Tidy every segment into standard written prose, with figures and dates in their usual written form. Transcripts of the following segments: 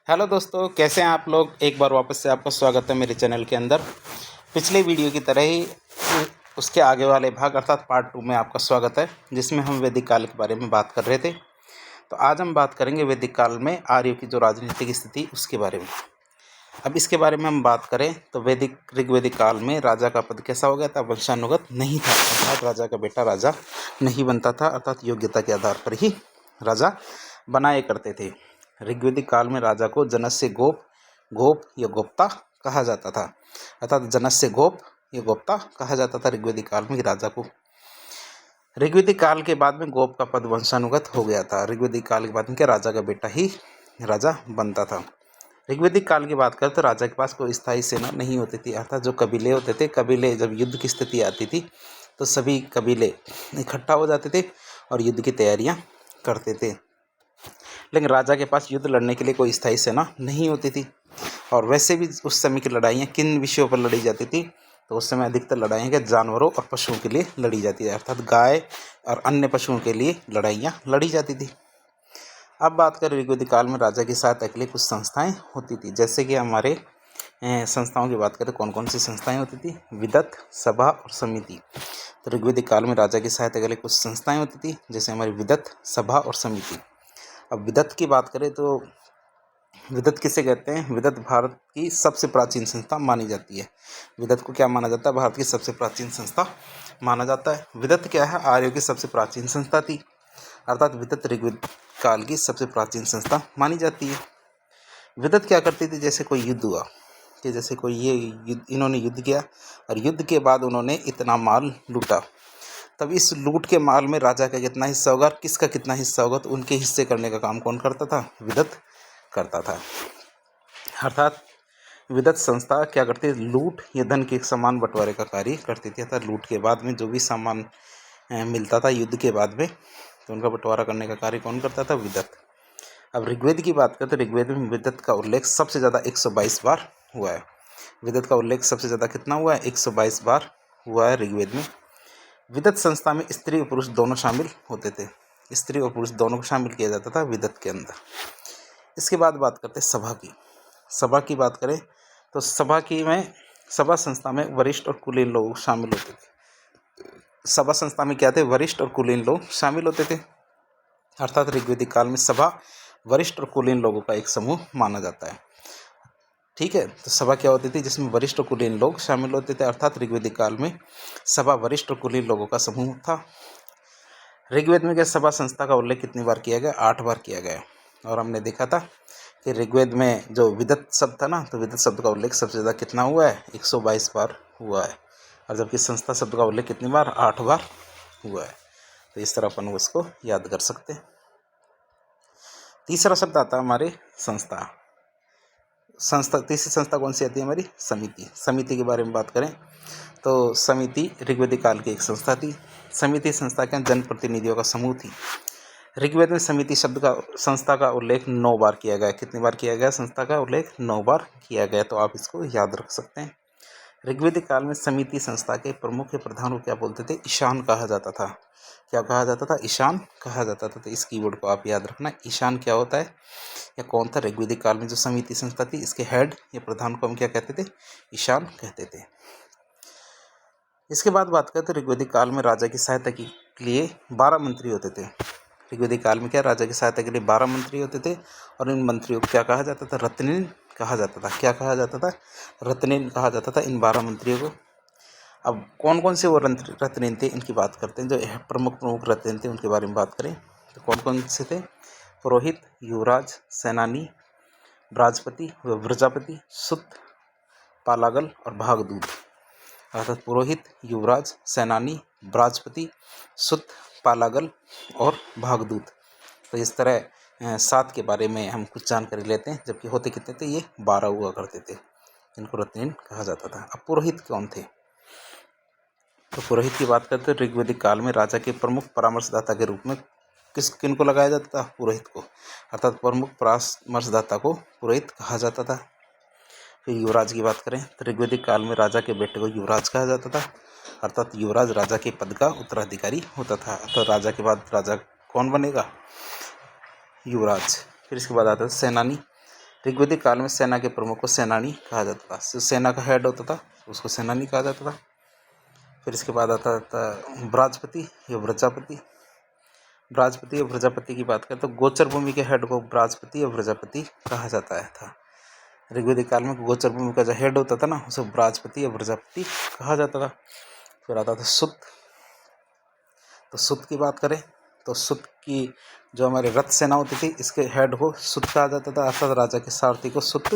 Hello दोस्तों, कैसे हैं आप लोग। एक बार वापस से आपका स्वागत है मेरे चैनल के अंदर। पिछले वीडियो की तरह ही उसके आगे वाले भाग अर्थात पार्ट 2 में आपका स्वागत है, जिसमें हम वैदिक काल के बारे में बात कर रहे थे। तो आज हम बात करेंगे वैदिक काल में आर्यों की जो राजनीतिक स्थिति उसके बारे में। अब इसके बारे में हम बात करें तो ऋग्वैदिक काल में राजा का पद कैसा हो गया था, वंशानुगत नहीं था, अर्थात राजा का बेटा राजा नहीं बनता था, अर्थात योग्यता के आधार पर ही राजा बनाए करते थे। ऋग्वैदिक काल में राजा को जनस्य गोप गोप या गोप्ता कहा जाता था, अर्थात जनस्य गोप या गोप्ता कहा जाता था ऋग्वैदिक काल में राजा को। ऋग्वैदिक काल के बाद में गोप का पद वंशानुगत हो गया था। ऋग्वैदिक काल के बाद में क्या राजा का बेटा ही राजा बनता था। ऋग्वैदिक काल की बात करें तो राजा के पास कोई स्थायी सेना नहीं होती थी, अर्थात जो कबीले होते थे, कबीले जब युद्ध की स्थिति आती थी तो सभी कबीले इकट्ठा हो जाते थे और युद्ध की तैयारियां करते थे। लेकिन राजा के पास युद्ध लड़ने के लिए कोई स्थायी सेना नहीं होती थी। और वैसे भी उस समय की लड़ाइयाँ किन विषयों पर लड़ी जाती थी, तो उस समय अधिकतर लड़ाइयाँ क्या जानवरों और पशुओं के लिए लड़ी जाती है, अर्थात गाय और अन्य पशुओं के लिए लड़ाइयाँ लड़ी जाती थी। अब बात करें ऋग्वैदिक काल में राजा के साथ अकेले कुछ संस्थाएं होती थी, जैसे कि हमारे संस्थाओं की बात करें कौन कौन सी संस्थाएं होती थी, विदत, सभा और समिति। तो ऋग्वैदिक काल में राजा के साथ अकेले कुछ संस्थाएं होती थी, जैसे हमारी विदत, सभा और समिति। अब विदत की बात करें तो विदत किसे कहते हैं, विदत भारत की सबसे प्राचीन संस्था मानी जाती है। विदत को क्या माना जाता है, भारत की सबसे प्राचीन संस्था माना जाता है। विदत क्या है, आर्यों की सबसे प्राचीन संस्था थी, अर्थात विदत ऋग्वेद काल की सबसे प्राचीन संस्था मानी जाती है। विदत क्या करती थी, जैसे कोई युद्ध हुआ कि जैसे कोई इन्होंने युद्ध किया और युद्ध के बाद उन्होंने इतना माल लूटा, तब इस लूट के माल में राजा का कितना हिस्सा होगा, किसका कितना हिस्सा होगा, तो उनके हिस्से करने का काम कौन करता था, विदत करता था। अर्थात विदत संस्था क्या करती है, लूट या धन के समान बंटवारे का कार्य करती थी। अर्थात लूट के बाद में जो भी सामान मिलता था युद्ध के बाद में, तो उनका बंटवारा करने का कार्य कौन करता था, विदत। अब ऋग्वेद की बात करें तो ऋग्वेद में विदत का उल्लेख सबसे ज़्यादा 122 बार हुआ है। विदत का उल्लेख सबसे ज़्यादा कितना हुआ है, 122 बार हुआ है ऋग्वेद में। विदत संस्था में स्त्री और पुरुष दोनों शामिल होते थे, स्त्री और पुरुष दोनों को शामिल किया जाता था विदत के अंदर। इसके बाद बात करते हैं सभा की। सभा की बात करें तो सभा संस्था में वरिष्ठ और कुलीन लोग शामिल होते थे। सभा संस्था में क्या थे, वरिष्ठ और कुलीन लोग शामिल होते थे। अर्थात ऋग्वैदिक काल में सभा वरिष्ठ और कुलीन लोगों का एक समूह माना जाता है। ठीक है, तो सभा क्या होती थी, जिसमें वरिष्ठ और कुलीन लोग शामिल होते थे। अर्थात ऋग्वैदिक काल में सभा वरिष्ठ और कुलीन लोगों का समूह था। ऋग्वेद में क्या सभा संस्था का उल्लेख कितनी बार किया गया, 8 बार किया गया। और हमने देखा था कि ऋग्वेद में जो विदत शब्द था ना, तो विदत शब्द का उल्लेख सबसे ज़्यादा कितना हुआ है, 122 बार हुआ है। और जबकि संस्था शब्द का उल्लेख कितनी बार, 8 बार हुआ है। तो इस तरह अपन उसको याद कर सकते हैं। तीसरा शब्द आता है हमारे संस्था। तीसरी संस्था कौन सी आती है, हमारी समिति। समिति के बारे में बात करें तो समिति ऋग्वैदिक काल की एक संस्था थी। समिति संस्था के जनप्रतिनिधियों का समूह थी। ऋग्वेद में समिति शब्द का संस्था का उल्लेख 9 बार किया गया। कितनी बार किया गया, संस्था का उल्लेख 9 बार किया गया। तो आप इसको याद रख सकते हैं। ऋग्वैदिक काल में समिति संस्था के प्रमुख प्रधान को क्या बोलते थे, ईशान कहा जाता था। क्या कहा जाता था, ईशान कहा जाता था। तो इस कीवर्ड को आप याद रखना, ईशान क्या होता है या कौन था। ऋग्वैदिक काल में जो समिति संस्था थी, इसके हेड या प्रधान को हम क्या कहते थे, ईशान कहते थे। इसके बाद बात करें तो ऋग्वैदिक काल में राजा की सहायता के लिए 12 मंत्री होते थे। ऋग्वैदिक काल में क्या, राजा की सहायता के लिए 12 मंत्री होते थे। और इन मंत्रियों को क्या कहा जाता था, रत्निन कहा जाता था। क्या कहा जाता था, रत्निन कहा जाता था इन 12 मंत्रियों को। अब कौन कौन से वो रत्निन थे, इनकी बात करते हैं। जो प्रमुख रत्निन थे उनके बारे में बात करें तो कौन कौन से थे, पुरोहित, युवराज, सेनानी, ब्राजपति व व्रजापति, सुत, पालागल और भागदूत। अर्थात पुरोहित, युवराज, सेनानी, ब्राजपति, सुत, पालागल और भागदूत। तो इस तरह 7 के बारे में हम कुछ जानकारी लेते हैं, जबकि होते कितने थे, ये 12 हुआ करते थे, इनको रत्निन कहा जाता था। अब पुरोहित कौन थे, तो पुरोहित की बात करते हैं ऋग्वैदिक काल में राजा के प्रमुख परामर्शदाता के रूप में किनको लगाया जाता था, पुरोहित को। अर्थात प्रमुख परामर्शदाता को पुरोहित कहा जाता था। फिर युवराज की बात करें तो ऋग्वैदिक काल में राजा के बेटे को युवराज कहा जाता था। अर्थात युवराज राजा के पद का उत्तराधिकारी होता था। तो राजा के बाद राजा कौन बनेगा, युवराज। फिर इसके बाद आता है सेनानी। ऋग्वेदिक काल में सेना के प्रमुख को सेनानी कहा जाता था। सेना का हेड होता था उसको सेनानी कहा जाता था। फिर इसके बाद आता था ब्राजपति या व्रजापति। ब्राजपति और प्रजापति की बात करें तो गोचर भूमि के हेड को ब्राजपति और प्रजापति कहा जाता है था। ऋग्वेदिक काल में गोचर भूमि का जो हेड होता था ना उसे ब्राजपति और प्रजापति कहा जाता था। फिर आता था सुत। तो सुत की बात करें तो सुत की जो हमारे रथ सेना होती थी इसके हेड को सुत कहा जाता था, अर्थात राजा के सारथी को सुत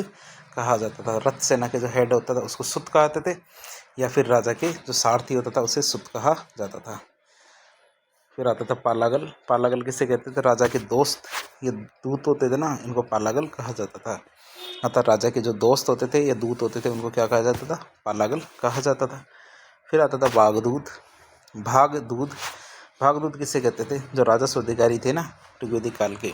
कहा जाता था। रथ सेना के जो हेड होता था उसको सुत कहते थे, या फिर राजा के जो सारथी होता था उसे सुत कहा जाता था। फिर आता था पालागल। पालागल किसे कहते थे? राजा के दोस्त, ये दूत होते थे ना, इनको पालागल कहा जाता था। अतः राजा के जो दोस्त होते थे या दूत होते थे उनको क्या कहा जाता था? पालागल कहा जाता था। फिर आता था भागदूत। भागदूत भागदूत किसे कहते थे? जो राजस्व अधिकारी थे ना ऋग्वेदिक काल के,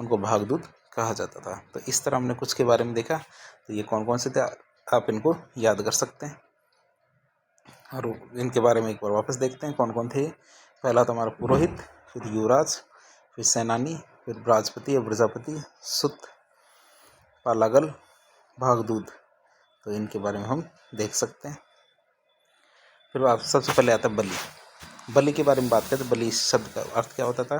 उनको भागदूत कहा जाता था। तो इस तरह हमने कुछ के बारे में देखा। तो ये कौन कौन से थे आप इनको याद कर सकते हैं, और इनके बारे में एक बार वापस देखते हैं कौन कौन थे। पहला तो हमारा पुरोहित, फिर युवराज, फिर सेनानी, फिर ब्राजपति या प्रजापति, सुत, पालागल, भागदूत। तो इनके बारे में हम देख सकते हैं। फिर आप सबसे पहले आता है बलि। बलि के बारे में बात करें तो बलि शब्द का अर्थ क्या होता था?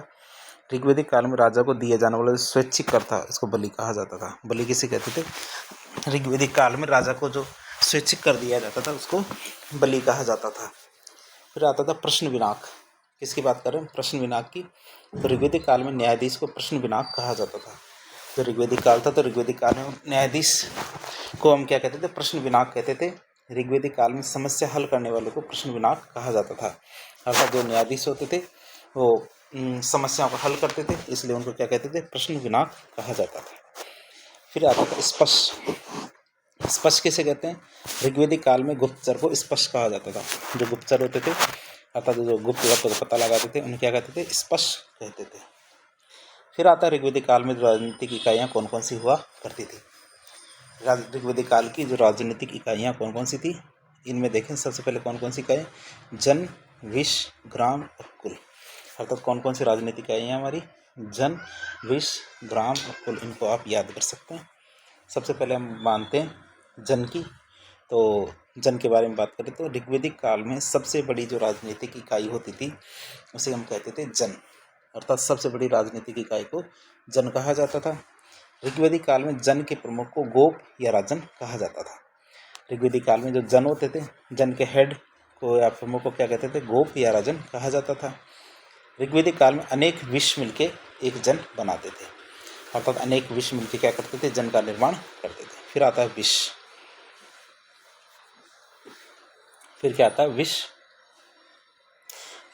ऋग्वेदिक काल में राजा को दिया जाने वाला स्वैच्छिक कर था, इसको बलि कहा जाता था। बलि किसे कहते थे? ऋग्वेदिक काल में राजा को जो स्वैच्छिक कर दिया जाता था उसको बलि कहा जाता था। फिर आता था प्रश्न विनाक। किसकी बात कर रहे हैं? प्रश्न विनाक की। तो ऋग्वेदिक काल में न्यायाधीश को प्रश्न विनाक कहा जाता था। तो ऋग्वेदिक काल था, तो ऋग्वेदिक काल में न्यायाधीश को हम क्या कहते थे? प्रश्न विनाक कहते थे। ऋग्वेदिक काल में समस्या हल करने वालों को प्रश्न विनाक कहा जाता था। अर्थात जो न्यायाधीश होते थे वो समस्याओं को हल करते थे, इसलिए उनको क्या कहते थे? प्रश्न विनाक कहा जाता था। फिर आता था स्पष्ट। स्पष्ट किसे कहते हैं? ऋग्वेदिक काल में गुप्तचर को स्पष्ट कहा जाता था। जो गुप्तचर होते थे अर्थात जो गुप्त वस्तु का पता लगाते थे उन्हें क्या कहते थे? स्पष्ट कहते थे। फिर आता ऋग्वेदिक काल में राजनीतिक इकाइयाँ कौन कौन सी हुआ करती थी। ऋग्वेदिक काल की जो राजनीतिक इकाइयाँ कौन कौन सी थी, इनमें देखें सबसे पहले कौन कौन सी इकाई? जन, विष, ग्राम और कुल। अर्थात कौन कौन सी राजनीतिक इकाइयाँ हमारी? जन, विष, ग्राम और कुल। इनको आप याद कर सकते हैं। सबसे पहले हम मानते हैं जन की। तो जन के बारे में बात करें तो ऋग्वेदिक काल में सबसे बड़ी जो राजनीतिक इकाई होती थी उसे हम कहते थे जन, अर्थात सबसे बड़ी राजनीतिक इकाई को जन कहा जाता था। ऋग्वेदिक काल में जन के प्रमुख को गोप या राजन कहा जाता था। ऋग्वेदिक काल में जो जन होते थे, जन के हेड को या प्रमुख को क्या कहते थे? गोप या राजन कहा जाता था। ऋग्वेदिक काल में अनेक विष मिलके एक जन बनाते थे, अर्थात अनेक विष मिलके क्या करते थे? जन का निर्माण करते थे। फिर आता है विष। फिर क्या आता है? विष।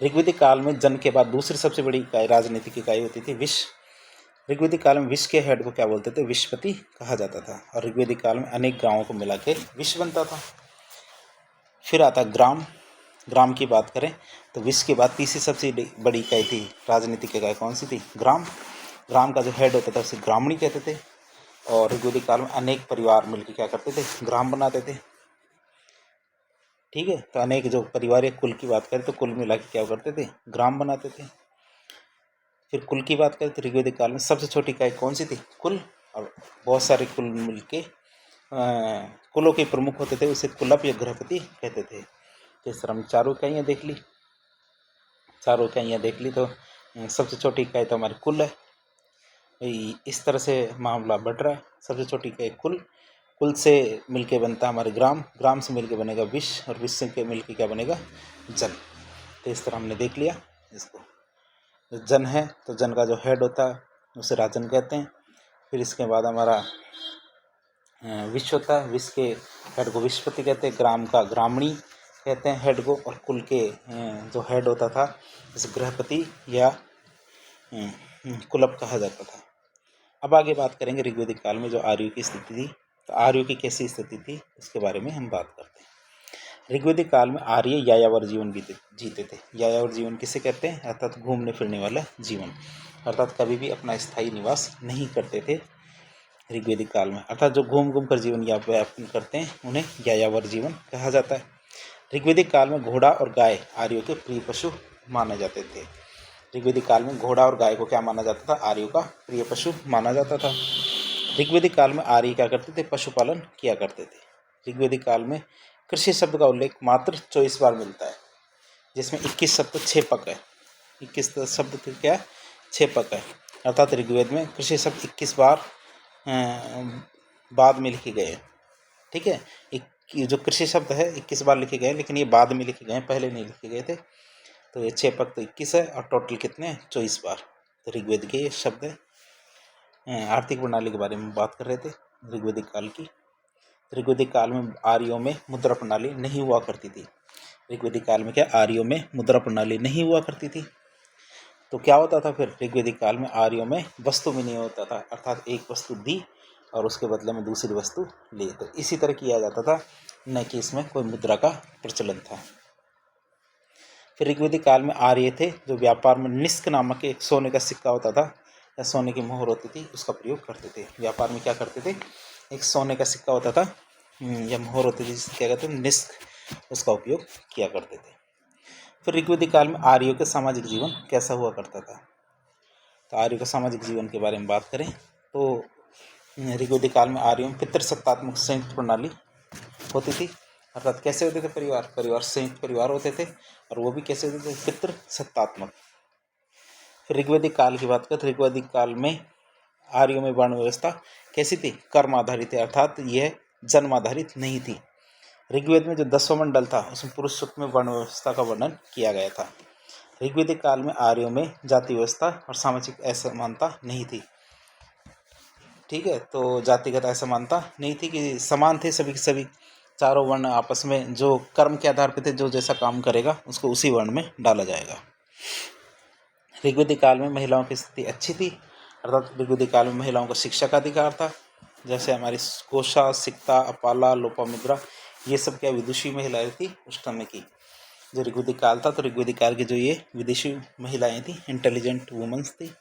ऋग्वेदिक काल में जन के बाद दूसरी सबसे बड़ी इकाई राजनीतिक इकाई होती थी विष। ऋग्वेदिक काल में विष के हेड को क्या बोलते थे? विषपति कहा जाता था। और ऋग्वेदिक काल में अनेक गांवों को मिला के विष बनता था। फिर आता ग्राम। ग्राम की बात करें तो विष के बाद तीसरी सबसे बड़ी इकाई थी राजनीतिक इकाई, कौन सी थी? ग्राम। ग्राम का जो हेड होता था उसे ग्रामणी कहते थे। और ऋग्वेदिक काल में अनेक परिवार मिलकर क्या करते थे? ग्राम बनाते थे। ठीक है, तो अनेक जो परिवार या कुल की बात करें तो कुल मिला के क्या करते थे? ग्राम बनाते थे। फिर कुल की बात करें तो ऋग्वेदिक काल में सबसे छोटी इकाई कौन सी थी? कुल। और बहुत सारे कुल मिलके कुलों के प्रमुख होते थे, उसे कुलप या गृहपति कहते थे। तो इस तरह हम चारों इकाइयाँ देख ली। तो सबसे छोटी इकाई तो हमारी कुल है। इस तरह से मामला बढ़ रहा है। सबसे छोटी इकाई कुल, कुल से मिलके बनता हमारे ग्राम, ग्राम से मिलके बनेगा विष, और विष से मिलके क्या बनेगा? जन। तो इस तरह हमने देख लिया इसको। जन है तो जन का जो हेड होता है उसे राजन कहते हैं। फिर इसके बाद हमारा विष होता है, विष के हेड को विषपति कहते हैं। ग्राम का ग्रामणी कहते हैं हेड को। और कुल के जो हेड होता था जैसे गृहपति या कुलप कहा जाता था। अब आगे बात करेंगे ऋग्वेदिक काल में जो आर्यों की स्थिति थी। तो आर्यों की कैसी स्थिति थी इसके बारे में हम बात करते हैं। ऋग्वेदिक काल में आर्य यायावर जीवन जीते थे। यायावर जीवन किसे कहते हैं? अर्थात घूमने फिरने वाला जीवन, अर्थात कभी भी अपना स्थायी निवास नहीं करते थे ऋग्वेदिक काल में। अर्थात जो घूम कर जीवन यापन करते हैं उन्हें यायावर जीवन कहा जाता है। ऋग्वेदिक काल में घोड़ा और गाय आर्यों के प्रिय पशु माने जाते थे। ऋग्वेदिक काल में घोड़ा और गाय को क्या माना जाता था? आर्यों का प्रिय पशु माना जाता था। ऋग्वेदिक काल में आर्य क्या करते थे? पशुपालन किया करते थे। ऋग्वेदिक काल में कृषि शब्द का उल्लेख मात्र 24 बार मिलता है, जिसमें 21 शब्द छेपक है। 21 शब्द क्या है? छेपक है। अर्थात ऋग्वेद में कृषि शब्द 21 बार बाद में लिखे गए हैं। ठीक है, जो कृषि शब्द है 21 बार लिखे गए, लेकिन ये बाद में लिखे गए, पहले नहीं लिखे गए थे। तो ये छेपक तो 21 है और टोटल कितने हैं? 24 बार। तो ऋग्वेद के ये शब्द है। आर्थिक प्रणाली के बारे में बात कर रहे थे ऋग्वेदिक काल की। ऋग्वेदिक काल में आर्यों में मुद्रा प्रणाली नहीं हुआ करती थी। ऋग्वेदिक काल में क्या? आर्यों में मुद्रा प्रणाली नहीं हुआ करती थी। तो क्या होता था फिर? ऋग्वेदिक काल में आर्यों में वस्तु विनिमय होता था, अर्थात एक वस्तु दी और उसके बदले में दूसरी वस्तु ली। तो इसी तरह किया जाता था, न कि इसमें कोई मुद्रा का प्रचलन था। फिर ऋग्वेदिक काल में आर्य थे जो व्यापार में निष्क नामक एक सोने का सिक्का होता था या सोने की मोहर होती थी, उसका प्रयोग करते थे। व्यापार में क्या करते थे? एक सोने का सिक्का होता था या मोहर होती थी, जिससे क्या कहते हैं? निष्क, उसका उपयोग किया करते थे। फिर ऋग्वेदिक काल में आर्यों के सामाजिक जीवन कैसा हुआ करता था? तो आर्यों के सामाजिक जीवन के बारे में बात करें तो ऋग्वेदिक काल में आर्यों में पितृसत्तात्मक संयुक्त प्रणाली होती थी। अर्थात कैसे होते थे? परिवार संयुक्त परिवार होते थे, और वो भी कैसे होते थे? पितृसत्तात्मक। फिर ऋग्वेदिक काल की बात करें तो ऋग्वेदिक काल में आर्यों में वर्ण व्यवस्था कैसी थी? कर्म आधारित है, अर्थात यह जन्म आधारित नहीं थी। ऋग्वेद में जो 10वां मंडल था उसमें पुरुष सूक्त में वर्ण व्यवस्था का वर्णन किया गया था। ऋग्वेदिक काल में आर्यों में जाति व्यवस्था और सामाजिक असमानता नहीं थी। ठीक है, तो जातिगत असमानता नहीं थी कि समान थे सभी के सभी चारों वर्ण आपस में, जो कर्म के आधार पर थे, जो जैसा काम करेगा उसको उसी वर्ण में डाला जाएगा। ऋग्वेदिक काल में महिलाओं की स्थिति अच्छी थी, अर्थात ऋग्वेदिक काल में महिलाओं को शिक्षा का अधिकार था। जैसे हमारी कोशा, सिक्ता, अपाला, लोपामुद्रा, ये सब क्या विदुषी महिलाएं थी उस समय की। जो ऋग्वेदिक काल था, तो ऋग्वेदिक काल की जो ये विदेशी महिलाएं थी, इंटेलिजेंट वुमेन्स थी।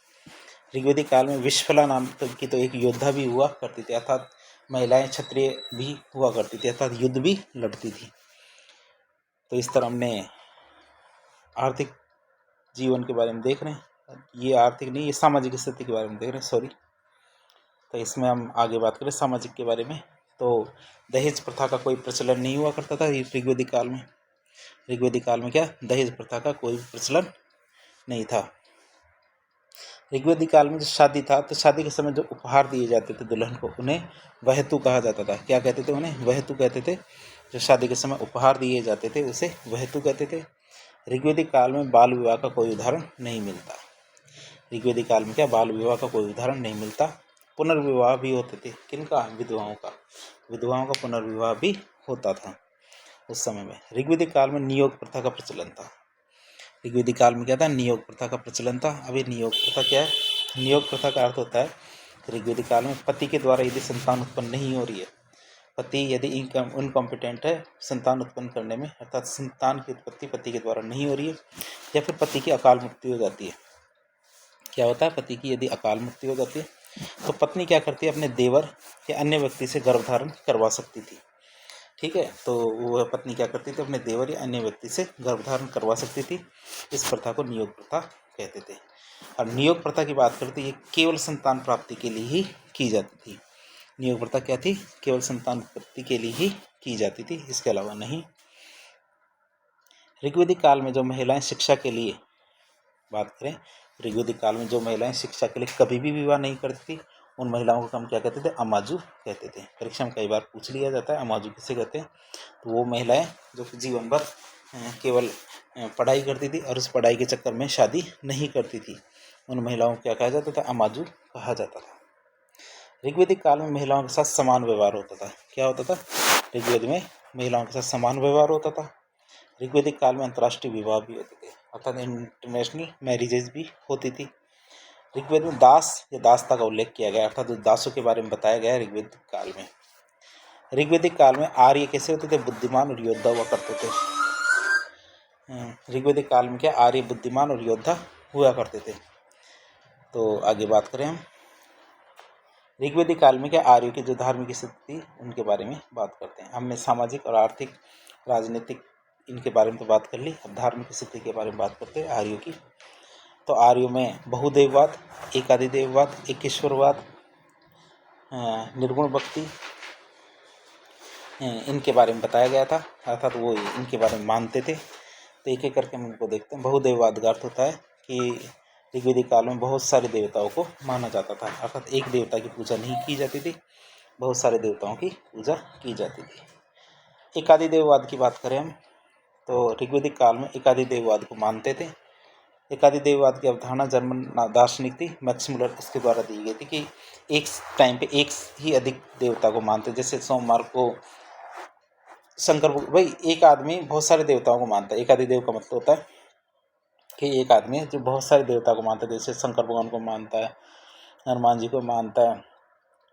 ऋग्वेदिक काल में विश्फला नाम की तो एक योद्धा भी हुआ करती थी, अर्थात महिलाएं क्षत्रिय भी हुआ करती थी, अर्थात युद्ध भी लड़ती थी। तो इस तरह हमने आर्थिक जीवन के बारे में देख रहे हैं। ये आर्थिक नहीं, ये सामाजिक स्थिति के बारे में देख रहे हैं, सॉरी। तो इसमें हम आगे बात करें सामाजिक के बारे में, तो दहेज प्रथा का कोई प्रचलन नहीं हुआ करता था ऋग्वेदिक काल में। ऋग्वेदिक काल में क्या? दहेज प्रथा का कोई प्रचलन नहीं था। ऋग्वेदिक काल में जो शादी था, तो शादी के समय जो उपहार दिए जाते थे दुल्हन को, उन्हें वहतु कहा जाता था। क्या कहते थे? उन्हें वहतु कहते थे। जो शादी के समय उपहार दिए जाते थे उसे वहतु कहते थे। ऋग्वेदिक काल में बाल विवाह का कोई उदाहरण नहीं मिलता। ऋग्वेदिक काल में क्या? बाल विवाह का कोई उदाहरण नहीं मिलता। पुनर्विवाह भी होते थे। किनका? विधवाओं का। विधवाओं का पुनर्विवाह भी होता था उस समय में। ऋग्वेदिक काल में नियोग प्रथा का प्रचलन था। ऋग्वेदिक काल में क्या था? नियोग प्रथा का प्रचलन था। अभी नियोग प्रथा क्या है? नियोग प्रथा का अर्थ होता है ऋग्वेदिक काल में पति के द्वारा यदि संतान उत्पन्न नहीं हो रही है, पति यदि इनकॉम्पिटेंट है संतान उत्पन्न करने में, अर्थात संतान की उत्पत्ति पति के द्वारा नहीं हो रही है, या फिर पति की अकाल मृत्यु हो जाती है। क्या होता है? पति की यदि अकाल मृत्यु हो जाती है तो पत्नी क्या करती है? अपने देवर या अन्य व्यक्ति से गर्भधारण करवा सकती थी। ठीक है, तो वह पत्नी क्या करती थी? अपने देवर या अन्य व्यक्ति से गर्भधारण करवा सकती थी। इस प्रथा को नियोग प्रथा कहते थे। और नियोग प्रथा की बात करते, ये केवल संतान प्राप्ति के लिए ही की जाती थी। नियोग प्रथा क्या थी? केवल संतान प्राप्ति के लिए ही की जाती थी, इसके अलावा नहीं। ऋग्वेदिक काल में जो महिलाएं शिक्षा के लिए बात करें, ऋग्वेदिक काल में जो महिलाएं शिक्षा के लिए कभी भी विवाह नहीं करती थी, उन महिलाओं को हम क्या कहते थे? अमाजु कहते थे। परीक्षा में कई बार पूछ लिया जाता है अमाजु किसे कहते हैं। तो वो महिलाएं जो जीवन भर केवल पढ़ाई करती थी और उस पढ़ाई के चक्कर में शादी नहीं करती थी, उन महिलाओं को क्या कहा जाता था? अमाजु कहा जाता था। ऋग्वेदिक काल में महिलाओं के साथ समान व्यवहार होता था। क्या होता था? ऋग्वेद में महिलाओं के साथ समान व्यवहार होता था। ऋग्वेदिक काल में अंतर्राष्ट्रीय विवाह भी होते थे, अर्थात इंटरनेशनल मैरिजेज भी होती थी। ऋग्वेद में दास या दासता का उल्लेख किया गया, अर्थात दासों के बारे में बताया गया है ऋग्वेदिक काल में। ऋग्वेदिक काल में आर्य कैसे होते थे? बुद्धिमान और योद्धा हुआ करते थे। ऋग्वेदिक काल में क्या? आर्य बुद्धिमान और योद्धा हुआ करते थे। तो आगे बात करें हम ऋग्वेदिक काल में क्या? आर्यों की जो धार्मिक स्थिति उनके बारे में बात करते हैं। हमने सामाजिक और आर्थिक, राजनीतिक इनके बारे में तो बात कर ली। अब धार्मिक स्थिति के बारे में बात करते हैं आर्यों की। तो आर्यों में बहुदेववाद, एकाधिदेववाद, एकेश्वरवाद, निर्गुण भक्ति, इनके बारे में बताया गया था, अर्थात वो इनके बारे में मानते थे। तो एक एक करके हम इनको देखते हैं। बहुदेववाद का अर्थ होता है कि ऋग्वेदिक काल में बहुत सारे देवताओं को माना जाता था, अर्थात एक देवता की पूजा नहीं की जाती थी, बहुत सारे देवताओं की पूजा की जाती थी। एकादि देववाद की बात करें हम तो ऋग्वेदिक काल में एकादि देववाद को मानते थे। एकादि देववाद की अवधारणा जर्मन दार्शनिक थी मैक्स मुलर, इसके द्वारा दी गई थी कि एक टाइम पे एक ही अधिक देवता को मानते, जैसे सोमवार को शंकर भाई एक आदमी बहुत सारे देवताओं को मानता है। एकादि देव का मतलब होता है कि एक आदमी जो बहुत सारे देवता को मानता है, जैसे शंकर भगवान को मानता है, हनुमान जी को मानता है,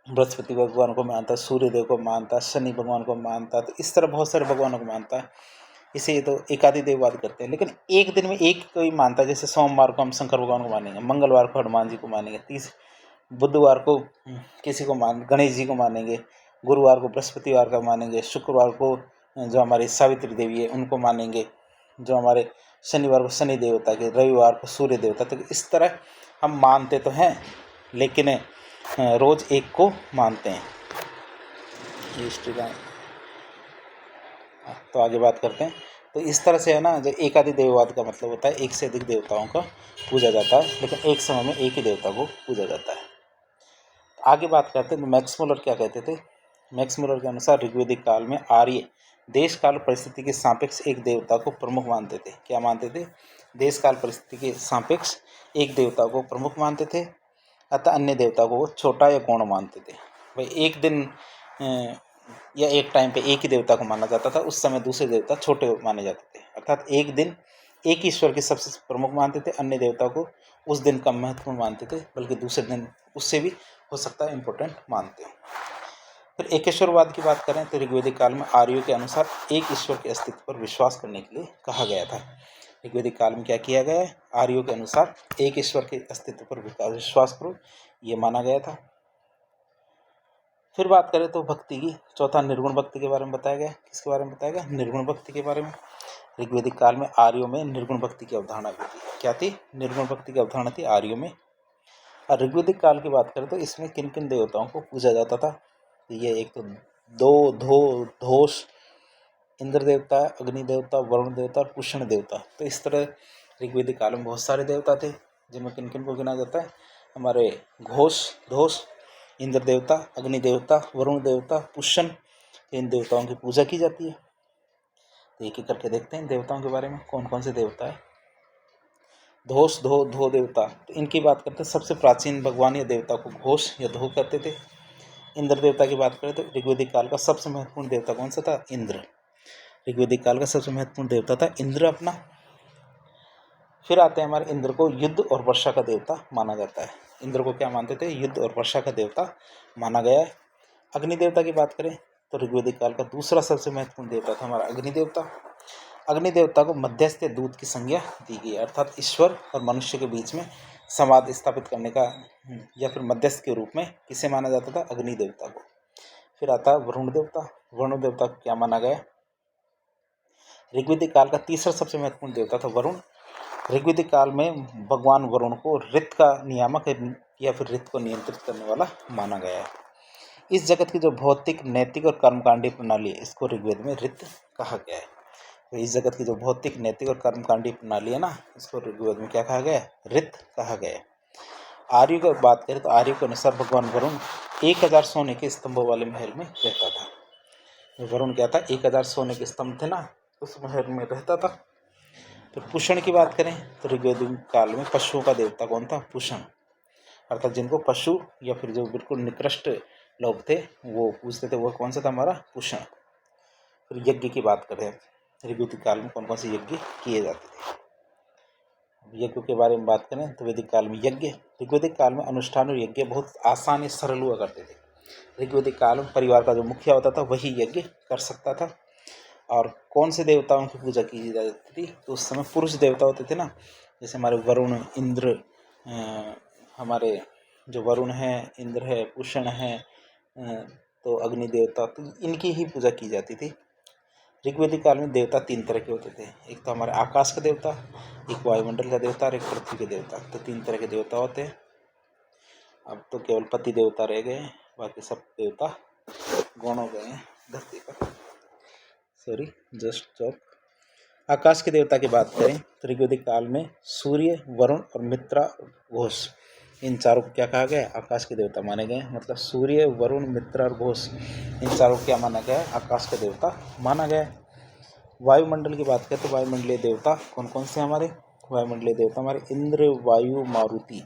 बृहस्पति भगवान को मानता है, सूर्य देव को मानता है, शनि भगवान को मानता है, तो इस तरह बहुत सारे भगवानों को मानता है। इसे तो एकादि देववाद करते हैं। लेकिन एक दिन में एक को ही मानता है, जैसे सोमवार को हम शंकर भगवान को मानेंगे, मंगलवार को हनुमान जी को मानेंगे, बुधवार को किसी को गणेश जी को मानेंगे, गुरुवार को बृहस्पतिवार का मानेंगे, शुक्रवार को जो हमारी सावित्री देवी है उनको मानेंगे, जो हमारे शनिवार को शनि देवता के, रविवार को सूर्य देवता। तो इस तरह हम मानते तो हैं लेकिन रोज एक को मानते हैं। हिस्ट्री का तो आगे बात करते हैं। तो इस तरह से है ना, जो एकादि देववाद का मतलब होता है एक से अधिक देवताओं का पूजा जाता है, लेकिन एक समय में एक ही देवता को पूजा जाता है। आगे बात करते हैं तो मैक्स मुलर क्या कहते थे। मैक्स मुलर के अनुसार ऋग्वेदिक काल में आर्य देश काल परिस्थिति के सापेक्ष एक देवता को प्रमुख मानते थे। क्या मानते थे? देश काल परिस्थिति के सापेक्ष एक देवता को प्रमुख मानते थे, अतः अन्य देवता को वो छोटा या गौण मानते थे। भाई एक दिन या एक टाइम पे एक ही देवता को माना जाता था, उस समय दूसरे देवता छोटे माने जाते थे। अर्थात एक दिन एक ईश्वर के सबसे प्रमुख मानते थे, अन्य देवता को उस दिन कम महत्वपूर्ण मानते थे, बल्कि दूसरे दिन उससे भी हो सकता है इम्पोर्टेंट मानते हैं। फिर एकेश्वरवाद की बात करें तो ऋग्वेदिक काल में आर्यों के अनुसार एक ईश्वर के अस्तित्व पर विश्वास करने के लिए कहा गया था। ऋग्वेदिक काल में क्या किया गया है? आर्यों के अनुसार एक ईश्वर के अस्तित्व पर विश्वास करो, ये माना गया था। फिर बात करें तो भक्ति की, चौथा निर्गुण भक्ति के बारे में बताया गया। किसके बारे में बताया गया? निर्गुण भक्ति के बारे में। ऋग्वेदिक काल में आर्यों में निर्गुण भक्ति की अवधारणा भी थी। क्या थी? निर्गुण भक्ति की अवधारणा थी आर्यों में। और ऋग्वेदिक काल की बात करें तो इसमें किन किन देवताओं को पूजा जाता था? ये एक तो धोष, इंद्र देवता, अग्नि देवता, वरुण देवता और पुष्ण देवता। तो इस तरह ऋग्वेदिक काल में बहुत सारे देवता थे, जिनमें किन किन को गिना जाता है? हमारे धोष, इंद्र देवता, अग्नि देवता, वरुण देवता, पुष्ण, इन देवताओं की पूजा की जाती है। तो एक एक करके देखते हैं देवताओं के बारे में, कौन कौन से देवता है। धोष, धो देवता, तो इनकी बात करते हैं। सबसे प्राचीन भगवान या देवता को घोष या धो कहते थे। इंद्र देवता की बात करें तो ऋग्वेदिक काल का सबसे महत्वपूर्ण देवता कौन सा था? इंद्र। ऋग्वेदिक काल का सबसे महत्वपूर्ण देवता था इंद्र अपना। फिर आते हैं हमारे इंद्र को युद्ध और वर्षा का देवता माना जाता है। इंद्र को क्या मानते थे? युद्ध और वर्षा का देवता माना गया है। अग्नि देवता की बात करें तो ऋग्वेदिक काल का दूसरा सबसे महत्वपूर्ण देवता था हमारा अग्नि देवता। अग्नि देवता को मध्यस्थ या दूत की संज्ञा दी गई, अर्थात ईश्वर और मनुष्य के बीच में संवाद स्थापित करने का या फिर मध्यस्थ के रूप में किसे माना जाता था? अग्नि देवता को। फिर आता है वरुण देवता। वरुण देवता को क्या माना गया? ऋग्वेदिक काल का तीसरा सबसे महत्वपूर्ण देवता था वरुण। ऋग्वेदिक काल में भगवान वरुण को ऋत का नियामक या फिर ऋत को नियंत्रित करने वाला माना गया है। इस जगत की जो भौतिक, नैतिक और कर्मकांडी प्रणाली है, इसको ऋग्वेद में ऋत कहा गया है। तो इस जगत की जो भौतिक, नैतिक और कर्मकांडी प्रणाली है ना, इसको ऋग्वेद में क्या कहा गया है? ऋत कहा गया है। आर्यों की बात करें तो आर्यों के अनुसार भगवान वरुण 1000 सोने के स्तंभों वाले महल में रहता था। वरुण क्या था? 1000 सोने के स्तंभ थे ना, उस महल में रहता था। फिर पुष्ण की बात करें तो ऋग्वेदिक काल में पशुओं का देवता कौन था? पुष्ण। अर्थात जिनको पशु या फिर जो बिल्कुल निकृष्ट लोग थे वो पूजते थे, वो कौन सा था? हमारा पुष्ण। फिर यज्ञ की बात करें, ऋग्वेदिक काल में कौन कौन से यज्ञ किए जाते थे? यज्ञ के बारे में बात करें तो वैदिक काल में यज्ञ, ऋग्वेदिक काल में अनुष्ठान और यज्ञ बहुत आसान या सरल हुआ करते थे। ऋग्वेदिक काल में परिवार का जो मुखिया होता था वही यज्ञ कर सकता था। और कौन से देवताओं की पूजा की जाती थी? तो उस समय पुरुष देवता होते थे ना, जैसे हमारे वरुण, इंद्र, हमारे जो वरुण है, इंद्र है, पुष्ण है, तो अग्नि देवता, तो इनकी ही पूजा की जाती थी। ऋग्वेदिक काल में देवता 3 तरह के होते थे। एक तो हमारे आकाश का देवता, एक वायुमंडल का देवता और एक पृथ्वी के देवता। तो 3 तरह के देवता होते हैं। अब तो केवल पति देवता रह गए, बाकी सब देवता गौण हो गए हैं धरती पर। सॉरी, जस्ट चौक। आकाश के देवता की बात करें तो ऋग्वेदिक काल में सूर्य, वरुण और मित्रा, घोष, इन चारों को क्या कहा गया है? आकाश के देवता माने गए। मतलब सूर्य, वरुण, मित्र और घोष, इन चारों को क्या माना गया है? आकाश के देवता माना गया है। वायुमंडल की बात करें तो वायुमंडलीय देवता कौन कौन से हमारे? वायुमंडलीय देवता हमारे इंद्र, वायु, मारुति।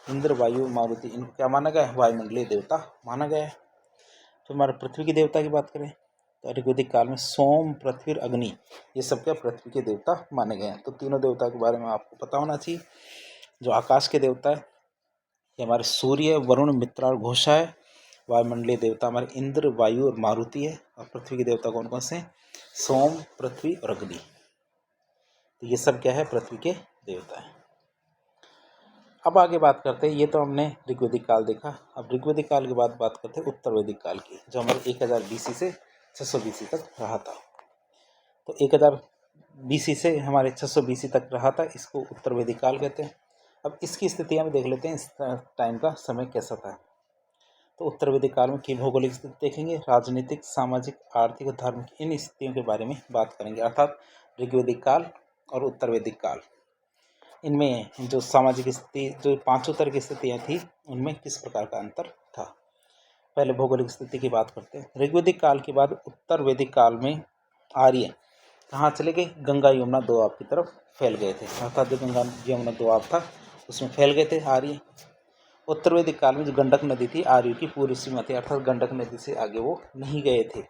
इंद्र, वायु, मारुति, इनको क्या माना गया है? वायुमंडलीय देवता माना गया है। तो हमारे पृथ्वी की देवता की बात करें तो ऋग्वेदिक काल में सोम, पृथ्वी, अग्नि, ये सब क्या पृथ्वी के देवता माने गए हैं। तो तीनों देवता के बारे में आपको पता होना चाहिए। जो आकाश के देवता है ये हमारे सूर्य, वरुण, मित्र और घोषा है। वायुमंडलीय देवता हमारे इंद्र, वायु और मारुति है। और पृथ्वी के देवता कौन कौन से हैं? सोम, पृथ्वी और अग्नि। तो ये सब क्या है? पृथ्वी के देवता है। अब आगे बात करते हैं, ये तो हमने ऋग्वेदिक काल देखा। अब ऋग्वेदिक काल के बाद बात करते हैं उत्तर वैदिक काल की, जो हमारे 1000 BC से 600 BC तक रहा था। तो 1000 BC से हमारे 600 BC तक रहा था, इसको उत्तर वैदिक काल कहते हैं। अब इसकी स्थिति हम देख लेते हैं, इस टाइम का समय कैसा था। तो उत्तर वैदिक काल में की भौगोलिक स्थिति देखेंगे, राजनीतिक, सामाजिक, आर्थिक और धार्मिक इन स्थितियों के बारे में बात करेंगे। अर्थात ऋग्वेदिक काल और उत्तर वैदिक काल, इनमें जो सामाजिक स्थिति, जो पांचों तरह की स्थितियाँ थी, उनमें किस प्रकार का अंतर था। पहले भौगोलिक स्थिति की बात करते हैं। ऋग्वेदिक काल के बाद उत्तर वैदिक काल में आर्य कहाँ चले गए? गंगा यमुना दोआब की तरफ फैल गए थे। अर्थात जो गंगा यमुना दोआब था उसमें फैल गए थे आर्य। उत्तर वैदिक काल में जो गंडक नदी थी आर्य की पूर्व सीमा थी, अर्थात गंडक नदी से आगे वो नहीं गए थे।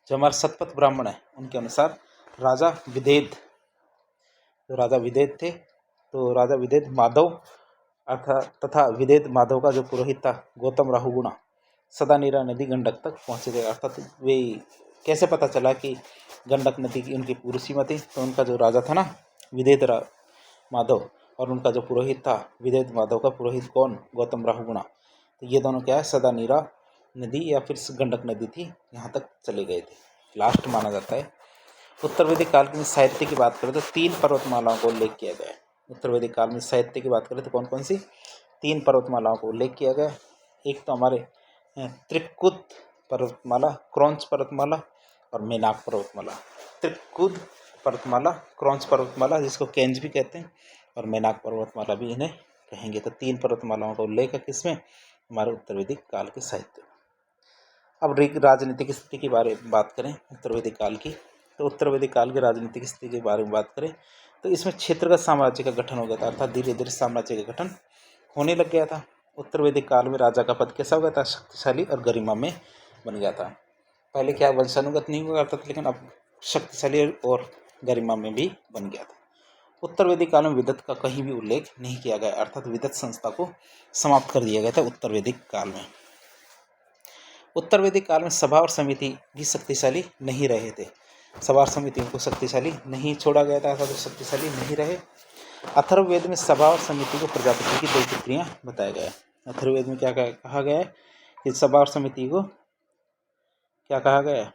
जो हमारे शतपथ ब्राह्मण है उनके अनुसार राजा विदेद, जो राजा विदेद थे, तो राजा विदेद माधव अर्थात तथा विदेद माधव का जो पुरोहित था गौतम राहुगुणा सदानीरा नदी गंडक तक पहुँचे थे। अर्थात वे कैसे पता चला कि गंडक नदी की उनकी पूर्व सीमा थी? तो उनका जो राजा था ना विदेद माधव, और उनका जो पुरोहित था विदेद माधव का पुरोहित कौन? गौतम राहुगुणा। तो ये दोनों क्या है? सदानीरा नदी या फिर गंडक नदी थी, यहाँ तक चले गए थे, लास्ट माना जाता है। उत्तर वैदिक काल में साहित्य की बात करें तो 3 पर्वतमालाओं का उल्लेख किया गया है। उत्तर वैदिक काल में साहित्य की बात करें तो कौन कौन सी 3 पर्वतमालाओं का उल्लेख किया गया है? एक तो हमारे त्रिकुद पर्वतमाला, क्रौंच पर्वतमाला और मेनाक पर्वतमाला। त्रिकुद पर्वतमाला, क्रौंच पर्वतमाला जिसको केंज भी कहते हैं, और मेनाक पर्वतमाला भी इन्हें कहेंगे। तो 3 पर्वतमालाओं का उल्लेख है किसमें? हमारे उत्तर वैदिक काल के साहित्य। अब राजनीतिक स्थिति के बारे में बात करें उत्तर वैदिक काल की, तो उत्तर वैदिक काल की राजनीतिक स्थिति के बारे में बात करें तो इसमें क्षेत्रगत साम्राज्य का गठन हो गया था, अर्थात धीरे धीरे साम्राज्य का गठन होने लग गया था। उत्तर वैदिक काल में राजा का पद कैसा हो गया था? शक्तिशाली और गरिमा में बन गया था। पहले क्या वंशानुगत नहीं हुआ करता था, लेकिन अब शक्तिशाली और गरिमा में भी बन गया था। उत्तर वैदिक काल में विदत का कहीं भी उल्लेख नहीं किया गया, अर्थात विदत संस्था को समाप्त कर दिया गया था उत्तर वैदिक काल में। उत्तर वैदिक काल में सभा और समिति भी शक्तिशाली नहीं रहे थे। सभा और समितियों को शक्तिशाली नहीं छोड़ा गया था, अर्थात शक्तिशाली नहीं रहे। अथर्ववेद में सभा और समिति को प्रजापति की 2 पुत्रियां बताया गया है। अथर्ववेद में क्या कहा गया है कि सभा और समिति को क्या कहा गया है?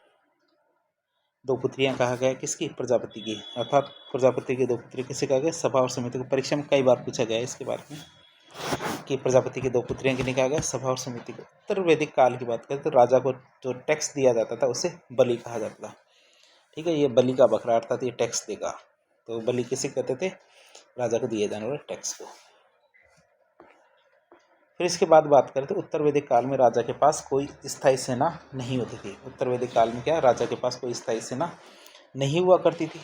2 पुत्रियां कहा गया है। किसकी? प्रजापति की। अर्थात प्रजापति की 2 पुत्री किसे कहा गया? सभा और समिति को। परीक्षा में कई बार पूछा गया है इसके बारे में कि प्रजापति की 2 पुत्रियां किन्हें कहा गया? सभा और समिति को। उत्तर वैदिक काल की बात करें तो राजा को जो टैक्स दिया जाता था उसे बलि कहा जाता था। ठीक है, ये बलि का बकरा, अर्थात ये टैक्स देगा। तो बलि किसे कहते थे? राजा को दिए जाने वाले टैक्स को। फिर इसके बाद बात करें तो उत्तर वैदिक काल में राजा के पास कोई स्थायी सेना नहीं होती थी। उत्तर वैदिक काल में क्या? राजा के पास कोई स्थायी सेना नहीं हुआ करती थी।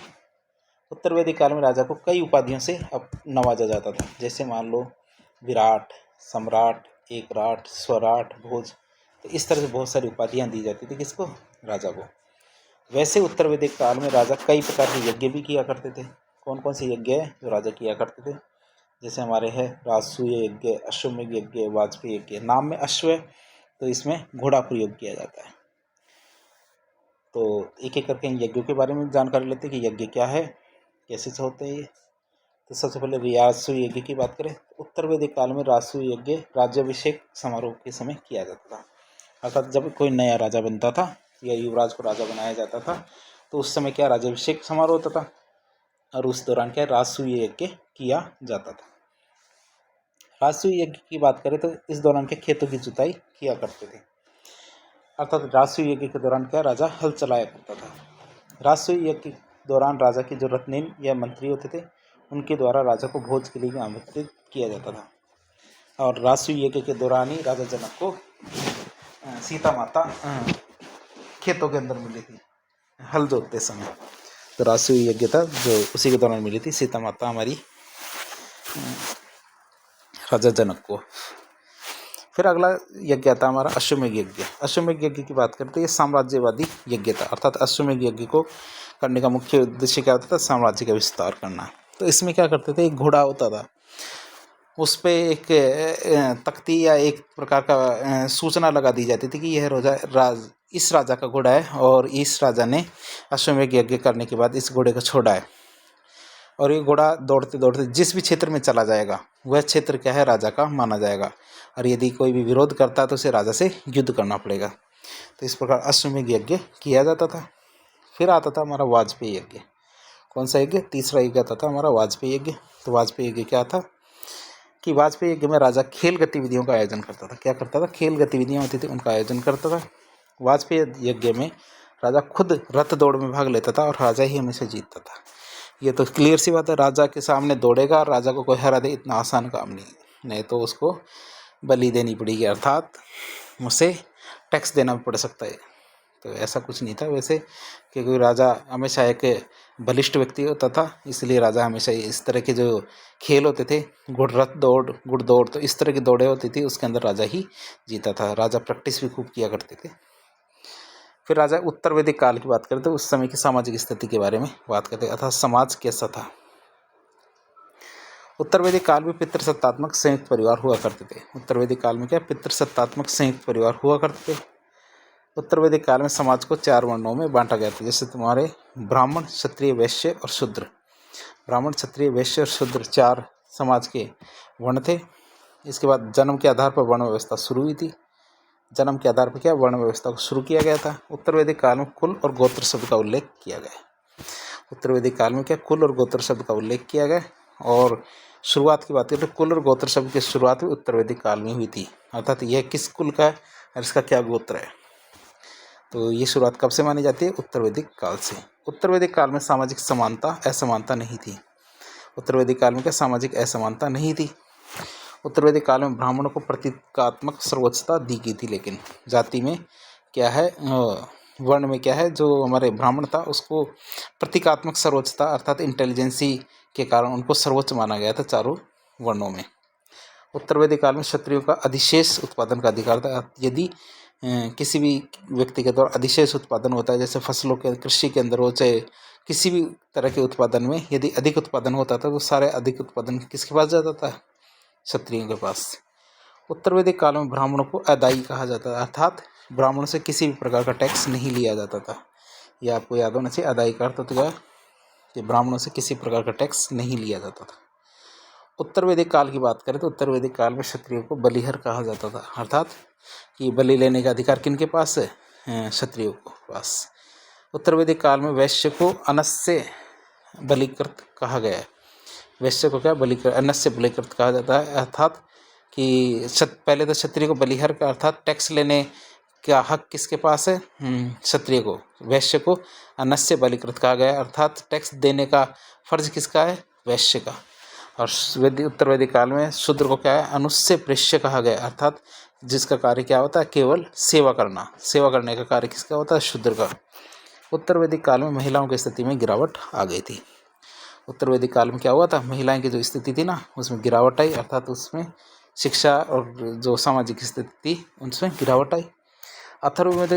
उत्तर वैदिक काल में राजा को कई उपाधियों से अब नवाजा जाता था, जैसे मान लो विराट, सम्राट, एकराट, स्वराट, भोज। तो इस तरह से बहुत सारी उपाधियां दी जाती थी किसको? राजा को। वैसे उत्तर वैदिक काल में राजा कई प्रकार के यज्ञ भी किया करते थे। कौन कौन से यज्ञ है जो राजा किया करते थे? जैसे हमारे है राजसूय यज्ञ, अश्वमेध यज्ञ, वाजपेयी यज्ञ। नाम में अश्व है तो इसमें घोड़ा प्रयोग किया जाता है। तो एक एक करके इन यज्ञों के बारे में जानकारी लेते हैं कि यज्ञ क्या है, कैसे से होते हैं ये। तो सबसे पहले राजसूय यज्ञ की बात करें, उत्तर वैदिक काल में राजसूय यज्ञ राज्याभिषेक समारोह के समय किया जाता था। अर्थात जब कोई नया राजा बनता था या युवराज को राजा बनाया जाता था तो उस समय क्या राज्याभिषेक समारोह होता था, और उस दौरान क्या राजसूय यज्ञ किया जाता था। राजसूय यज्ञ की बात करें तो इस दौरान के खेतों की जुताई किया करते थे, अर्थात राजसूय यज्ञ के दौरान क्या राजा हल चलाया करता था। राजसूय यज्ञ के दौरान राजा के जो रत्नेन या मंत्री होते थे उनके द्वारा राजा को भोज के लिए भी आमंत्रित किया जाता था। और राजसूय यज्ञ के दौरान ही राजा जनक को सीता माता खेतों के अंदर मिली थी हल जोतते समय। तो राजसूय यज्ञ था जो उसी के दौरान मिली थी सीता माता हमारी राजा जनक को। फिर अगला यज्ञ आता हमारा अश्वमेध यज्ञ। अश्वमेध यज्ञ की बात करते हैं, ये साम्राज्यवादी यज्ञ था, अर्थात अश्वमेध यज्ञ को करने का मुख्य उद्देश्य क्या होता था, साम्राज्य का विस्तार करना। तो इसमें क्या करते थे, एक घोड़ा होता था, उस पर एक तख्ती या एक प्रकार का सूचना लगा दी जाती थी कि यह इस राजा का घोड़ा है और इस राजा ने अश्वमेध यज्ञ करने के बाद इस घोड़े को छोड़ा है। और ये घोड़ा दौड़ते दौड़ते जिस भी क्षेत्र में चला जाएगा वह क्षेत्र क्या है, राजा का माना जाएगा। और यदि कोई भी विरोध करता है तो उसे राजा से युद्ध करना पड़ेगा। तो इस प्रकार अश्वमेध यज्ञ किया जाता था। फिर आता था हमारा वाजपेयी यज्ञ। कौन सा यज्ञ, तीसरा यज्ञ आता था हमारा वाजपेयी यज्ञ। तो वाजपेयी यज्ञ क्या था कि वाजपेयी यज्ञ में राजा खेल गतिविधियों का आयोजन करता था। क्या करता था, खेल गतिविधियाँ होती थी उनका आयोजन करता था। वाजपेयी यज्ञ में राजा खुद रथ दौड़ में भाग लेता था और राजा ही हमेशा जीतता था। ये तो क्लियर सी बात है, राजा के सामने दौड़ेगा और राजा को कोई हरा दे, इतना आसान काम नहीं तो उसको बलि देनी पड़ेगी, अर्थात उसे टैक्स देना पड़ सकता है। तो ऐसा कुछ नहीं था वैसे, क्योंकि राजा हमेशा एक बलिष्ठ व्यक्ति होता था, इसलिए राजा हमेशा इस तरह के जो खेल होते थे, घुड़दौड़, तो इस तरह की दौड़े होती थी, उसके अंदर राजा ही जीता था। राजा प्रैक्टिस भी खूब किया करते थे। फिर राजा उत्तर वैदिक काल की बात करें तो उस समय की सामाजिक स्थिति के बारे में बात करते हैं, अर्थात समाज कैसा था। उत्तर वैदिक काल में पितृसत्तात्मक संयुक्त परिवार हुआ करते थे। उत्तर वैदिक काल में क्या, पितृसत्तात्मक संयुक्त परिवार हुआ करते थे। उत्तर वैदिक काल में समाज को 4 वर्णों में बांटा गया था, जैसे तुम्हारे ब्राह्मण, क्षत्रिय, वैश्य और शूद्र। ब्राह्मण, क्षत्रिय, वैश्य और शूद्र 4 समाज के वर्ण थे। इसके बाद जन्म के आधार पर वर्ण व्यवस्था शुरू हुई थी। जन्म के आधार पर क्या, वर्ण व्यवस्था को शुरू किया गया था। उत्तर वैदिक काल में कुल और गोत्र शब्द का उल्लेख किया गया। उत्तर वैदिक काल में क्या, कुल और गोत्र शब्द का उल्लेख किया गया। और शुरुआत की बात करें तो कुल और गोत्र शब्द की शुरुआत भी उत्तर वैदिक काल में हुई थी, अर्थात यह किस कुल का है और इसका क्या गोत्र है। तो ये शुरुआत कब से मानी जाती है, उत्तर वैदिक काल से। उत्तर वैदिक काल में सामाजिक समानता असमानता नहीं थी। उत्तर वैदिक काल में क्या, सामाजिक असमानता नहीं थी। उत्तर वैदिक काल में ब्राह्मणों को प्रतीकात्मक सर्वोच्चता दी गई थी, लेकिन जाति में क्या है, वर्ण में क्या है, जो हमारे ब्राह्मण था उसको प्रतीकात्मक सर्वोच्चता अर्थात इंटेलिजेंसी के कारण उनको सर्वोच्च माना गया था चारों वर्णों में। उत्तर वैदिक काल में क्षत्रियों का अधिशेष उत्पादन का अधिकार था। यदि किसी भी व्यक्ति के द्वारा अधिशेष उत्पादन होता है, जैसे फसलों के कृषि के अंदर हो, चाहे किसी भी तरह के उत्पादन में यदि अधिक उत्पादन होता था तो सारे अधिक उत्पादन किसके पास जाता था, क्षत्रियों के पास। उत्तर वैदिक काल में ब्राह्मणों को अदायी कहा जाता था, अर्थात ब्राह्मणों से किसी भी प्रकार का टैक्स नहीं लिया जाता था। यह आपको याद होना चाहिए, अदायी का अर्थ होता है कि ब्राह्मणों से किसी प्रकार का टैक्स नहीं लिया जाता था। उत्तर वैदिक काल की बात करें तो उत्तर वैदिक काल में क्षत्रियों को बलिहर कहा जाता था, अर्थात कि बलि लेने का अधिकार किनके पास है, क्षत्रियों को पास। उत्तर वैदिक काल में वैश्य को अनस्य बलिकृत कहा गया है। वैश्य को क्या, अनस्य बलिकृत कहा जाता है, अर्थात कि पहले तो क्षत्रिय को बलिहर का अर्थात टैक्स लेने का हक किसके पास है, क्षत्रिय को। वैश्य को अनस्य बलिकृत कहा गया, अर्थात टैक्स देने का फर्ज किसका है, वैश्य का। और उत्तर वैदिक काल में शूद्र को क्या है, अनुस्य प्रेष्य कहा गया, अर्थात जिसका कार्य क्या होता है, केवल सेवा करना। सेवा करने का कार्य किसका होता है, शूद्र का। उत्तर वैदिक काल में महिलाओं की स्थिति में गिरावट आ गई थी। उत्तर वैदिक काल में क्या हुआ था, महिलाएं की जो स्थिति थी ना उसमें गिरावट आई, अर्थात उसमें शिक्षा और जो सामाजिक स्थिति थी उसमें गिरावट आई। अथर्व में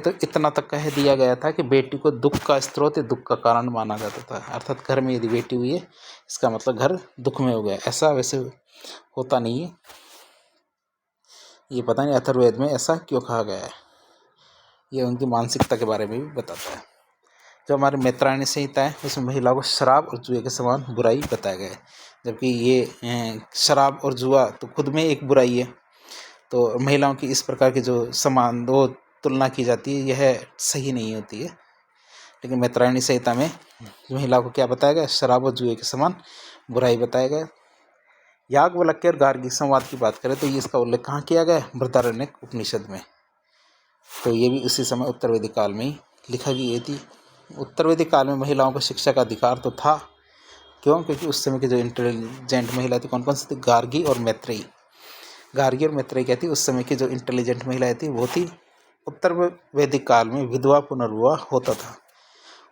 तो इतना तक कह दिया गया था कि बेटी को दुख का स्रोत, दुख का कारण माना जाता था, अर्थात घर में यदि बेटी हुई है इसका मतलब घर दुख में हो गया। ऐसा वैसे होता नहीं है, ये पता नहीं अथर्ववेद में ऐसा क्यों कहा गया है, ये उनकी मानसिकता के बारे में भी बताता है। जो हमारे मैत्रायणी संहिता है उसमें महिलाओं को शराब और जुए के समान बुराई बताया गया है, जबकि ये शराब और जुआ तो खुद में एक बुराई है। तो महिलाओं की इस प्रकार की जो समान दो तुलना की जाती है यह सही नहीं होती है। लेकिन मैत्रायणी संहिता में महिलाओं को क्या बताया गया, शराब और जुए के समान बुराई बताया गया। याज्ञवल्क्य और गार्गी संवाद की बात करें तो ये इसका उल्लेख कहाँ किया गया है? बृहदारण्यक उपनिषद में। तो ये भी उसी समय उत्तर वैदिक काल में ही लिखा गई थी। उत्तर वैदिक काल में महिलाओं को शिक्षा का अधिकार तो था। क्यों? क्योंकि उस समय की जो इंटेलिजेंट महिला थी कौन कौन सी थी? गार्गी और मैत्रेयी। गार्गी और मैत्रेयी क्या थी? उस समय की जो इंटेलिजेंट महिलाएं थी वो थी। उत्तर वैदिक काल में विधवा पुनर्विवाह होता था।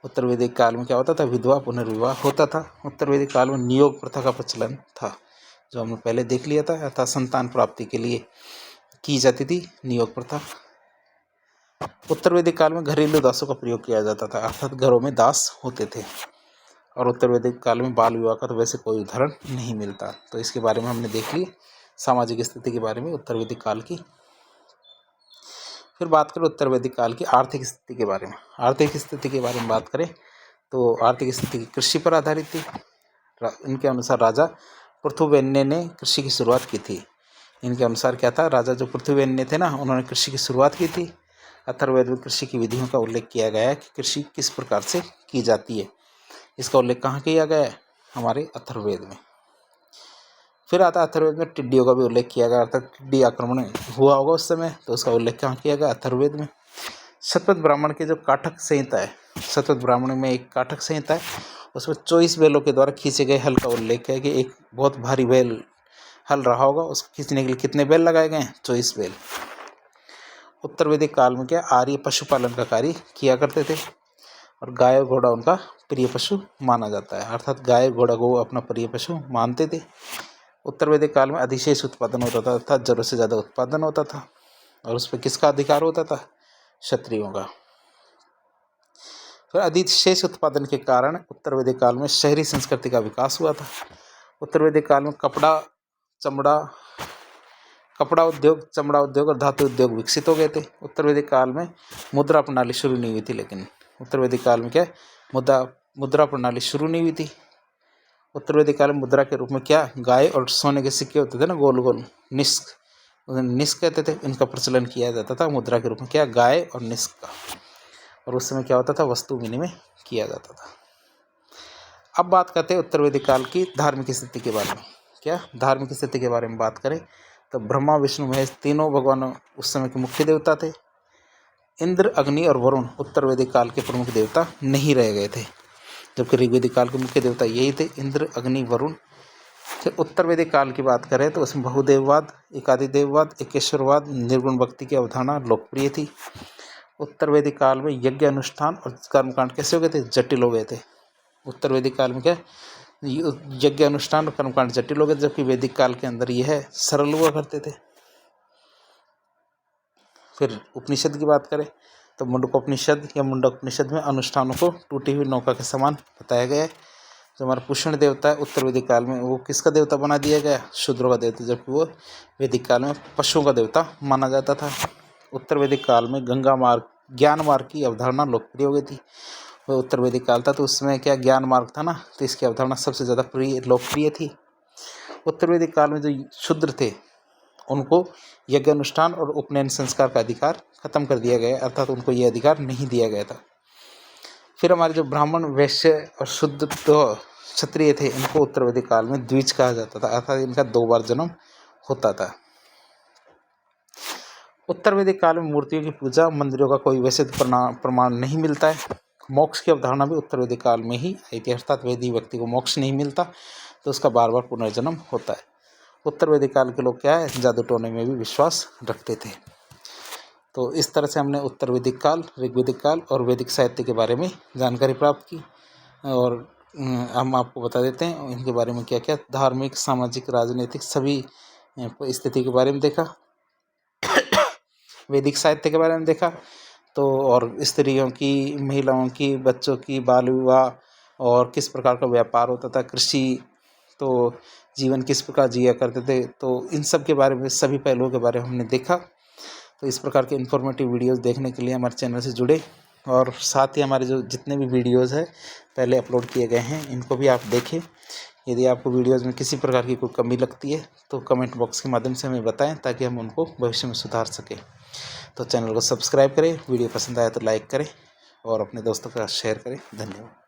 उत्तर वैदिक काल में क्या होता था? विधवा पुनर्विवाह होता था। उत्तर वैदिक काल में नियोग प्रथा का प्रचलन था, जो हमने पहले देख लिया था, अर्थात संतान प्राप्ति के लिए की जाती थी नियोग प्रथा। उत्तर वैदिक काल में घरेलू दासों का प्रयोग किया जाता था, अर्थात घरों में दास होते थे। और उत्तर वैदिक काल में बाल विवाह का तो वैसे कोई उदाहरण नहीं मिलता। तो इसके बारे में हमने देख ली सामाजिक स्थिति के बारे में उत्तर वैदिक काल की। फिर बात करें उत्तर वैदिक काल की आर्थिक स्थिति के बारे में। आर्थिक स्थिति के बारे में बात करें तो आर्थिक स्थिति कृषि पर आधारित थी। इनके अनुसार राजा पृथुवैन्य ने कृषि की शुरुआत की थी। इनके अनुसार क्या था? राजा जो पृथुवैन्य थे ना, उन्होंने कृषि की शुरुआत की थी। अथर्ववेद में कृषि की विधियों का उल्लेख किया गया है कि कृषि किस प्रकार से की जाती है। इसका उल्लेख कहाँ किया गया है? हमारे अथर्ववेद में। फिर आता अथर्ववेद में टिड्डियों का भी उल्लेख किया गया, अर्थात टिड्डी आक्रमण हुआ होगा उस समय, तो उसका उल्लेख कहाँ किया गया? अथर्ववेद में। शतपथ ब्राह्मण की जो काठक संहिता है, शतपथ ब्राह्मण में एक काठक संहिता है, उसमें 24 बैलों के द्वारा खींचे गए हल का उल्लेख है कि एक बहुत भारी बैल हल रहा होगा, उसको खींचने के लिए कितने बैल लगाए गए हैं? 24 बैल। उत्तर वैदिक काल में क्या आर्य पशुपालन का कार्य किया करते थे और गाय और घोड़ा उनका प्रिय पशु माना जाता है, अर्थात गाय घोड़ा को अपना प्रिय पशु मानते थे। उत्तर वैदिक काल में अधिशेष उत्पादन होता था, अर्थात जरूरत से ज़्यादा उत्पादन होता था, और उस पर किसका अधिकार होता था? क्षत्रियों का। फिर अधिशेष उत्पादन के कारण उत्तर वैदिक काल में शहरी संस्कृति का विकास हुआ था। उत्तर वैदिक काल में कपड़ा उद्योग, चमड़ा उद्योग और धातु उद्योग विकसित हो गए थे। उत्तर वैदिक काल में मुद्रा प्रणाली शुरू नहीं हुई थी, लेकिन उत्तर वैदिक काल में क्या मुद्रा प्रणाली शुरू नहीं हुई थी। उत्तर वैदिक काल में मुद्रा के रूप में क्या गाय और सोने के सिक्के होते थे ना, गोल गोल, निष्क कहते थे, इनका प्रचलन किया जाता था मुद्रा के रूप में, क्या गाय और निष्क का। और उस समय क्या होता था? वस्तु विनिमय किया जाता था। अब बात करते हैं उत्तर वैदिक काल की धार्मिक स्थिति के बारे में। क्या धार्मिक स्थिति के बारे में बात करें तो ब्रह्मा विष्णु महेश तीनों भगवान उस समय के मुख्य देवता थे। इंद्र, अग्नि और वरुण उत्तर वैदिक काल के प्रमुख देवता नहीं रह गए थे, जबकि ऋग्वैदिक काल के मुख्य देवता यही थे, इंद्र, अग्नि, वरुण। फिर उत्तर वैदिक काल की बात करें तो उसमें बहुदेववाद, एकादि देववाद, एकेश्वरवाद, निर्गुण भक्ति की अवधारणा लोकप्रिय थी। उत्तर वैदिक काल में यज्ञ अनुष्ठान और कर्मकांड कैसे हो गए थे? जटिल हो गए थे। उत्तर वैदिक काल में क्या यज्ञ अनुष्ठान और कर्मकांड जटिल हो गए, जबकि वैदिक काल के अंदर यह सरल हुआ करते थे। फिर उपनिषद की बात करें तो मुंडकोपनिषद या मुंडकोपनिषद में अनुष्ठानों को टूटी हुई नौका के समान बताया गया है। जो हमारा पुष्ण देवता है उत्तर वैदिक काल में वो किसका देवता बना दिया गया? शूद्रों का देवता, जबकि वो वैदिक काल में पशुओं का देवता माना जाता था। उत्तर वैदिक काल में गंगा मार्ग, ज्ञान मार्ग की अवधारणा लोकप्रिय हो गई थी। वह उत्तर वैदिक काल था तो उसमें क्या ज्ञान मार्ग था ना, तो इसकी अवधारणा सबसे ज़्यादा लोकप्रिय थी। उत्तर वैदिक काल में जो शूद्र थे उनको यज्ञ अनुष्ठान और उपनयन संस्कार का अधिकार खत्म कर दिया गया, अर्थात उनको ये अधिकार नहीं दिया गया था। फिर हमारे जो ब्राह्मण, वैश्य और शुद्ध क्षत्रिय थे इनको उत्तर वैदिक काल में द्विज कहा जाता था, अर्थात इनका 2 बार जन्म होता था। उत्तर वैदिक काल में मूर्तियों की पूजा, मंदिरों का कोई वैसे प्रमाण नहीं मिलता है। मोक्ष की अवधारणा भी उत्तर वैदिक काल में ही आई थी, अर्थात वैदिक व्यक्ति को मोक्ष नहीं मिलता तो उसका बार बार पुनर्जन्म होता है। उत्तर वैदिक काल के लोग क्या है, जादू टोने में भी विश्वास रखते थे। तो इस तरह से हमने उत्तर वैदिक काल, ऋग्वैदिक काल और वैदिक साहित्य के बारे में जानकारी प्राप्त की, और हम आपको बता देते हैं इनके बारे में क्या क्या धार्मिक, सामाजिक, राजनीतिक सभी स्थिति के बारे में देखा। वैदिक साहित्य के बारे में देखा तो, और स्त्रियों की, महिलाओं की, बच्चों की बाल विवाह और किस प्रकार का व्यापार होता था, कृषि, तो जीवन किस प्रकार जिया करते थे, तो इन सब के बारे में, सभी पहलुओं के बारे में हमने देखा। तो इस प्रकार के इन्फॉर्मेटिव वीडियोस देखने के लिए हमारे चैनल से जुड़े, और साथ ही हमारे जो जितने भी वीडियोस हैं पहले अपलोड किए गए हैं इनको भी आप देखें। यदि आपको वीडियोस में किसी प्रकार की कोई कमी लगती है तो कमेंट बॉक्स के माध्यम से हमें बताएं, ताकि हम उनको भविष्य में सुधार सकें। तो चैनल को सब्सक्राइब करें, वीडियो पसंद आया तो लाइक करें और अपने दोस्तों के साथ शेयर करें। धन्यवाद।